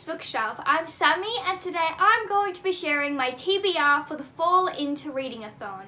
Bookshelf. I'm Sammy and today I'm going to be sharing my TBR for the Fall Into Reading-A-Thon.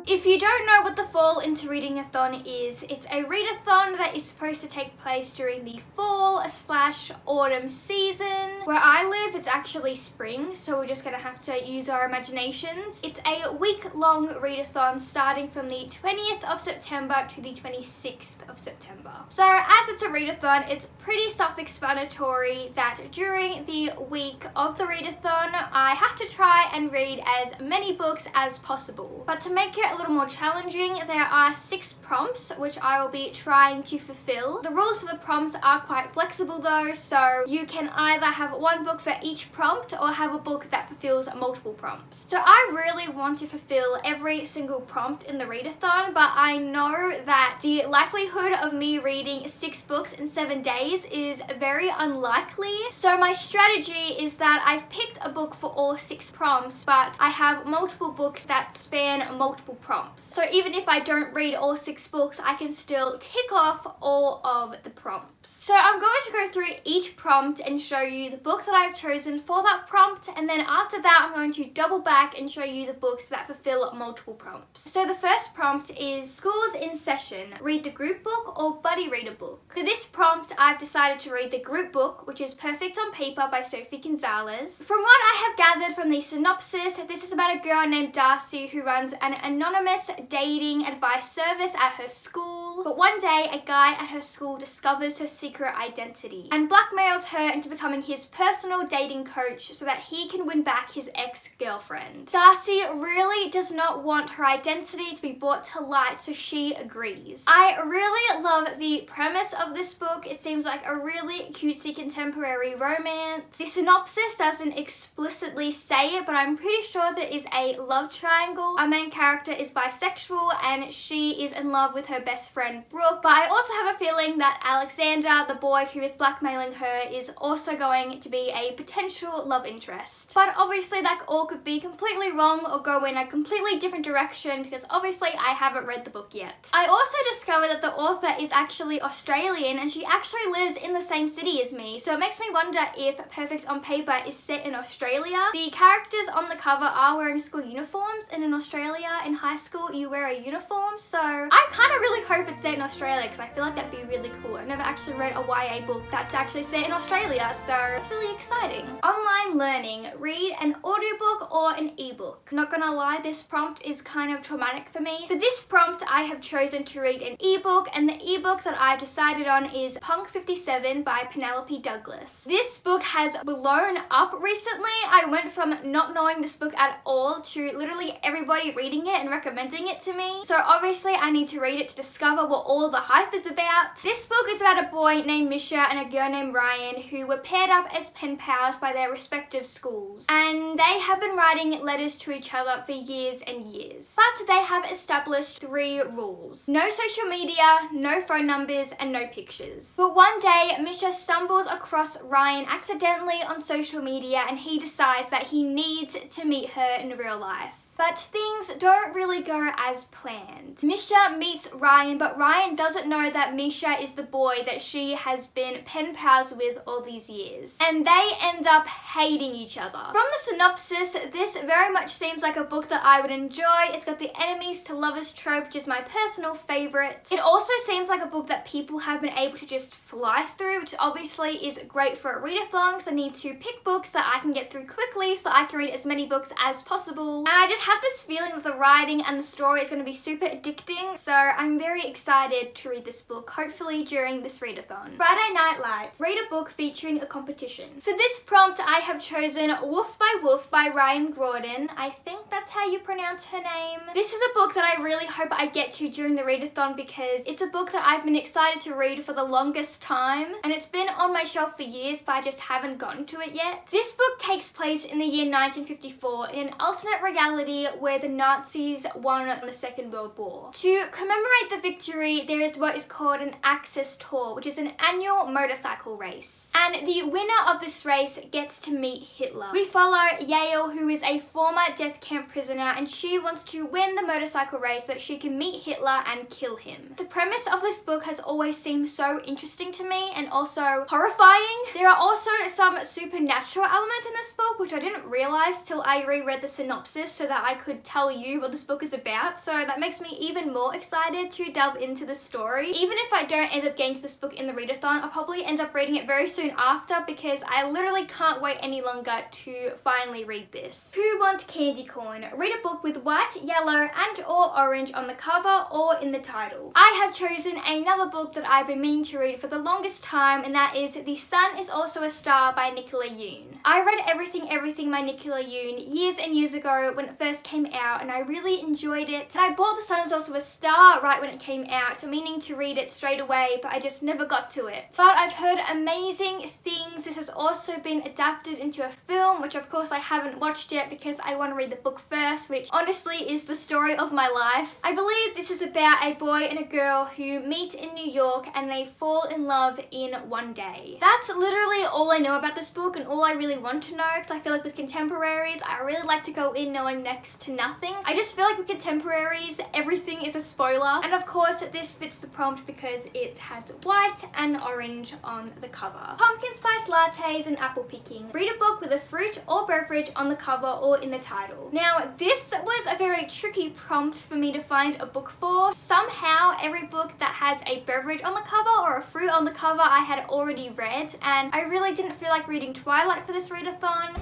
If you don't know what the Fall Into Reading-A-Thon is, it's a readathon that is supposed to take place during the fall/autumn season. Where I live, it's actually spring, so we're just gonna have to use our imaginations. It's a week-long readathon starting from the 20th of September to the 26th of September. So as it's a readathon, it's pretty self-explanatory that during the week of the readathon, I have to try and read as many books as possible. But to make it a little more challenging, there are 6 prompts which I will be trying to fulfill. The rules for the prompts are quite flexible though, so you can either have one book for each prompt or have a book that fulfills multiple prompts. So I really want to fulfill every single prompt in the readathon, but I know that the likelihood of me reading 6 books in 7 days is very unlikely. So my strategy is that I've picked a book for all 6 prompts, but I have multiple books that span multiple prompts. So even if I don't read all 6 books, I can still tick off all of the prompts. So I'm going to go through each prompt and show you the book that I've chosen for that prompt, and then after that I'm going to double back and show you the books that fulfill multiple prompts. So the first prompt is School's in Session. Read the group book or buddy read a book. For this prompt, I've decided to read the group book, which is Perfect on Paper by Sophie Gonzales. From what I have gathered from the synopsis, this is about a girl named Darcy who runs an anonymous dating advice service at her school. But one day, a guy at her school discovers her secret identity and blackmails her into becoming his personal dating coach so that he can win back his ex-girlfriend. Darcy really does not want her identity to be brought to light, so she agrees. I really love the premise of this book. It seems like a really cutesy contemporary romance. The synopsis doesn't explicitly say it, but I'm pretty sure there is a love triangle. Our main character is bisexual and she is in love with her best friend Brooke, but I also have a feeling that Alexander, the boy who is blackmailing her, is also going to be a potential love interest. But obviously that all could be completely wrong or go in a completely different direction because obviously I haven't read the book yet. I also discovered that the author is actually Australian and she actually lives in the same city as me, so it makes me wonder if Perfect on Paper is set in Australia. The characters on the cover are wearing school uniforms, and in Australia in high school you wear a uniform, so I kind of really hope it's set in Australia because I feel like that'd be really cool. I've never actually read a YA book that's actually set in Australia, so it's really exciting. Online learning. Read an audiobook or an ebook. Not gonna lie, this prompt is kind of traumatic for me. For this prompt, I have chosen to read an ebook, and the ebook that I've decided on is Punk 57 by Penelope Douglas. This book has blown up recently. I went from not knowing this book at all to literally everybody reading it and recommending it to me. So obviously I need to read it to discover what all the hype is about. This book is about a boy named Misha and a girl named Ryan who were paired up as pen pals by their respective schools. And they have been writing letters to each other for years and years. But they have established 3 rules. No social media, no phone numbers, and no pictures. But one day, Misha stumbles across Ryan accidentally on social media and he decides that he needs to meet her in real life. But things don't really go as planned. Misha meets Ryan, but Ryan doesn't know that Misha is the boy that she has been pen pals with all these years. And they end up hating each other. From the synopsis, this very much seems like a book that I would enjoy. It's got the enemies to lovers trope, which is my personal favorite. It also seems like a book that people have been able to just fly through, which obviously is great for a readathon because I need to pick books that I can get through quickly so I can read as many books as possible. And I just have this feeling that the writing and the story is going to be super addicting, so I'm very excited to read this book, hopefully during this readathon. Friday Night Lights. Read a book featuring a competition. For this prompt, I have chosen Wolf by Wolf by Graudin. I think that's how you pronounce her name. This is a book that I really hope I get to during the readathon because it's a book that I've been excited to read for the longest time, and it's been on my shelf for years, but I just haven't gotten to it yet. This book takes place in the year 1954 in an alternate reality Normandy where the Nazis won the Second World War. To commemorate the victory, there is what is called an Access Tour, which is an annual motorcycle race. And the winner of this race gets to meet Hitler. We follow Yale, who is a former death camp prisoner, and she wants to win the motorcycle race so that she can meet Hitler and kill him. The premise of this book has always seemed so interesting to me and also horrifying. There are also some supernatural elements in this book, which I didn't realize till I reread the synopsis so that I could tell you what this book is about. So that makes me even more excited to delve into the story. Even if I don't end up getting to this book in the readathon, I'll probably end up reading it very soon after because I literally can't wait any longer to finally read this. Who wants candy corn? Read a book with white, yellow and or orange on the cover or in the title. I have chosen another book that I've been meaning to read for the longest time, and that is The Sun is Also a Star by Nicola Yoon. I read Everything by Nicola Yoon years and years ago when it first came out, and I really enjoyed it. And I bought The Sun is Also a Star right when it came out, meaning to read it straight away, but I just never got to it. But I've heard amazing things. This has also been adapted into a film, which of course I haven't watched yet because I want to read the book first, which honestly is the story of my life. I believe this is about a boy and a girl who meet in New York and they fall in love in one day. That's literally all I know about this book and all I really want to know, because I feel like with contemporaries, I really like to go in knowing next to nothing. I just feel like with contemporaries, everything is a spoiler. And of course, this fits the prompt because it has white and orange on the cover. Pumpkin spice lattes and apple picking. Read a book with a fruit or beverage on the cover or in the title. Now, this was a very tricky prompt for me to find a book for. Somehow, every book that has a beverage on the cover or a fruit on the cover I had already read, and I really didn't feel like reading Twilight for this readathon.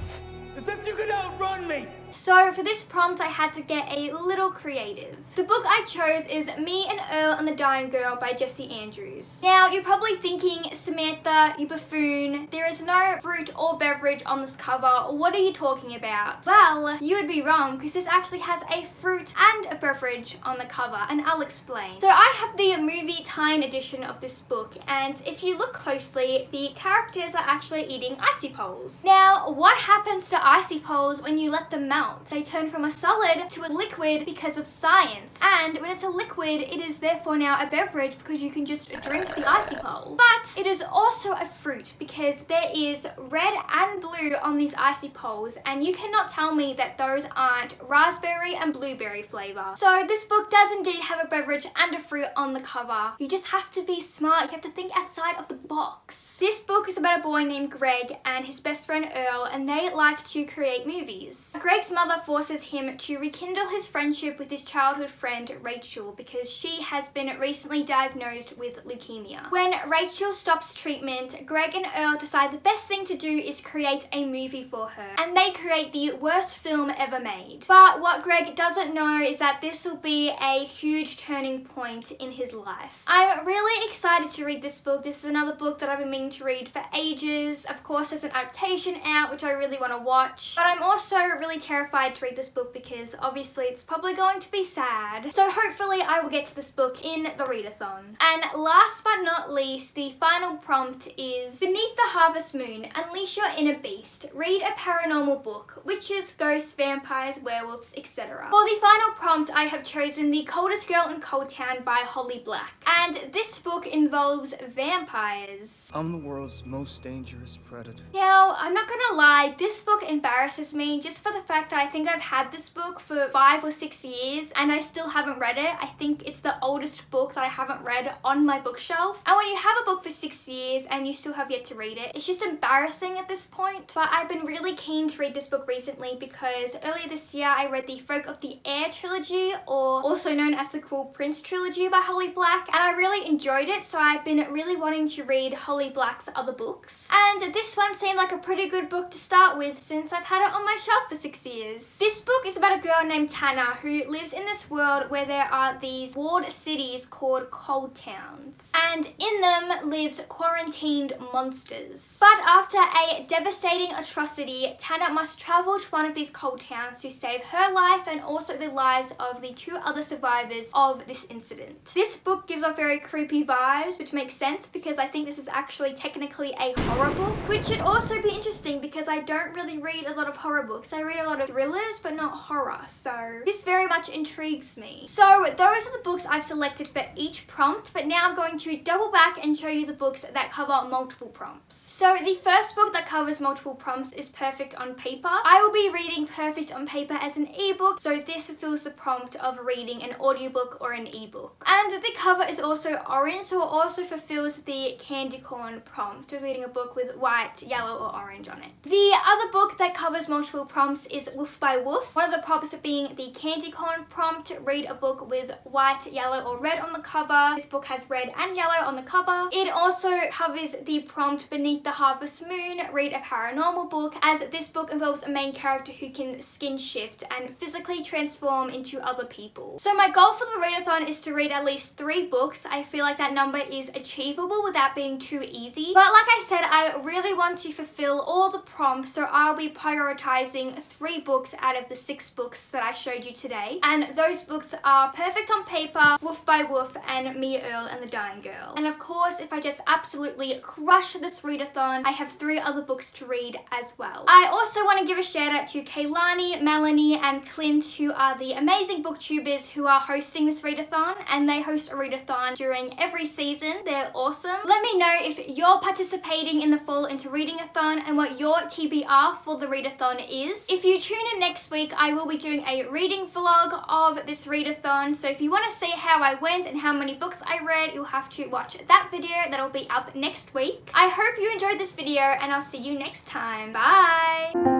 As if you could outrun me! So for this prompt, I had to get a little creative. The book I chose is Me and Earl and the Dying Girl by Jessie Andrews. Now, you're probably thinking, Samantha, you buffoon, there is no fruit or beverage on this cover. What are you talking about? Well, you would be wrong, because this actually has a fruit and a beverage on the cover, and I'll explain. So I have the movie tie-in edition of this book, and if you look closely, the characters are actually eating icy poles. Now, what happens to icy poles when you let them melt? They turn from a solid to a liquid because of science. And when it's a liquid, it is therefore now a beverage because you can just drink the icy pole. But it is also a fruit because there is red and blue on these icy poles, and you cannot tell me that those aren't raspberry and blueberry flavor. So this book does indeed have a beverage and a fruit on the cover. You just have to be smart. You have to think outside of the box. This book is about a boy named Greg and his best friend Earl, and they like to create movies. Greg's mother forces him to rekindle his friendship with his childhood friend Rachel because she has been recently diagnosed with leukemia. When Rachel stops treatment, Greg and Earl decide the best thing to do is create a movie for her, and they create the worst film ever made. But what Greg doesn't know is that this will be a huge turning point in his life. I'm really excited to read this book. This is another book that I've been meaning to read for ages. Of course, there's an adaptation out which I really want to watch, but I'm also really terrified to read this book because obviously it's probably going to be sad. So hopefully I will get to this book in the readathon. And last but not least, the final prompt is Beneath the Harvest Moon, unleash your inner beast. Read a paranormal book. Witches, ghosts, vampires, werewolves, etc. For the final prompt, I have chosen The Coldest Girl in Coldtown by Holly Black. And this book involves vampires. I'm the world's most dangerous predator. Now, I'm not gonna lie, this book embarrasses me just for the fact that I think I've had this book for 5 or 6 years and I still haven't read it. I think it's the oldest book that I haven't read on my bookshelf. And when you have a book for 6 years and you still have yet to read it, it's just embarrassing at this point. But I've been really keen to read this book recently because earlier this year I read the Folk of the Air trilogy, or also known as the Cruel Prince trilogy by Holly Black, and I really enjoyed it, so I've been really wanting to read Holly Black's other books. And this one seemed like a pretty good book to start with since I've had it on my shelf for 6 years. This book is about a girl named Tana who lives in this world where there are these walled cities called Coldtowns, and in them lives quarantined monsters. But after a devastating atrocity, Tana must travel to one of these Coldtowns to save her life and also the lives of the 2 other survivors of this incident. This book gives off very creepy vibes, which makes sense because I think this is actually technically a horror book, which should also be interesting because I don't really read a lot of horror books. I read a lot of thrillers, but not horror, so this very much intrigues me. So those are the books I've selected for each prompt, but now I'm going to double back and show you the books that cover multiple prompts. So the first book that covers multiple prompts is Perfect on Paper. I will be reading Perfect on Paper as an ebook, so this fulfills the prompt of reading an audiobook or an ebook. And the cover is also orange, so it also fulfills the candy corn prompt, reading a book with white, yellow, or orange on it. The other book that covers multiple prompts is Woof by Woof. One of the prompts being the candy corn prompt, read a book with white, yellow, or red on the cover. This book has red and yellow on the cover. It also covers the prompt Beneath the Harvest Moon, read a paranormal book, as this book involves a main character who can skin shift and physically transform into other people. So my goal for the readathon is to read at least 3 books. I feel like that number is achievable without being too easy. But like I said, I really want to fulfill all the prompts, so I'll be prioritizing 3 books out of the 6 books that I showed you today. And those books are Perfect on Paper, Woof by Woof, and Me, Earl, and the Dying Girl. And of course, if I just absolutely crush this readathon, I have 3 other books to read as well. I also want to give a shout out to Kaylani, Melanie, and Clint, who are the amazing booktubers who are hosting this readathon, and they host a readathon during every season. They're awesome. Let me know if you're participating in the Fall Into Reading-A-Thon and what your TBR for the readathon is. If you tune in next week, I will be doing a reading vlog of this readathon, so if you want to see how I went and how many books I read, you'll have to watch that video. That'll be up next week. I hope you enjoyed this video, and I'll see you next time. Bye!